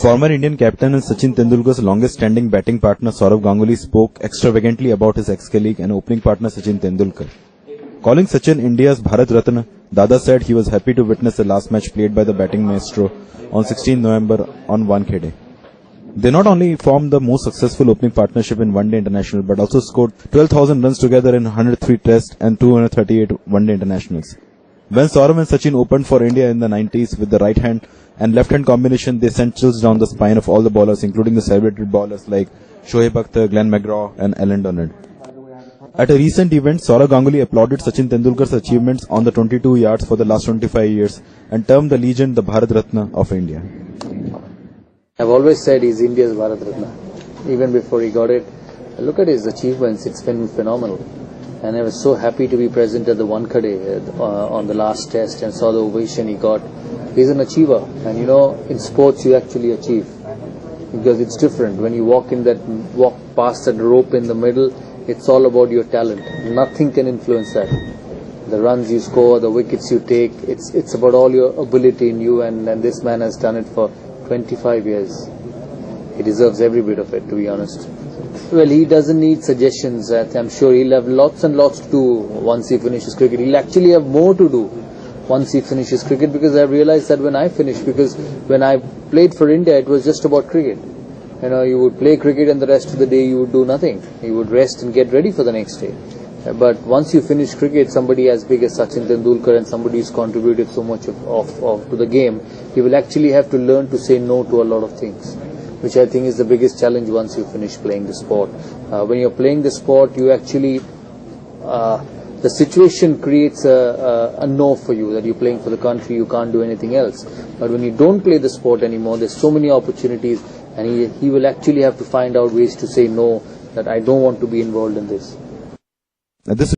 Former Indian captain and Sachin Tendulkar's longest-standing batting partner Sourav Ganguly spoke extravagantly about his ex-colleague and opening partner Sachin Tendulkar. Calling Sachin India's Bharat Ratna, Dada said he was happy to witness the last match played by the batting maestro on 16 November on Wankhede. They not only formed the most successful opening partnership in one-day international but also scored 12,000 runs together in 103 Test and 238 one-day internationals. When Sourav and Sachin opened for India in the 90s with the right hand and left hand combination, they sent chills down the spine of all the bowlers, including the celebrated bowlers like Shoaib Akhtar, Glenn McGraw and Alan Donald. At a recent event, Sourav Ganguly applauded Sachin Tendulkar's achievements on the 22 yards for the last 25 years and termed the legend the Bharat Ratna of India. I've always said he's India's Bharat Ratna. Even before he got it, look at his achievements, it's been phenomenal. And I was so happy to be present at the Wankhede on the last test and saw the ovation he got. He's an achiever, and you know, in sports you actually achieve because it's different. When you walk past that rope in the middle, it's all about your talent. Nothing can influence that. The runs you score, the wickets you take, it's about all your ability in you, and this man has done it for 25 years. He deserves every bit of it, to be honest. Well, he doesn't need suggestions. I'm sure he'll have lots and lots to do once he finishes cricket. He'll actually have more to do once he finishes cricket, because I realized that when I finished, because when I played for India, it was just about cricket. You know, you would play cricket and the rest of the day you would do nothing. You would rest and get ready for the next day. But once you finish cricket, somebody as big as Sachin Tendulkar and somebody who's contributed so much to the game, you will actually have to learn to say no to a lot of things, which I think is the biggest challenge once you finish playing the sport. When you're playing the sport, you actually, the situation creates a no for you, that you're playing for the country, you can't do anything else. But when you don't play the sport anymore, there's so many opportunities, and he will actually have to find out ways to say no, that I don't want to be involved in this.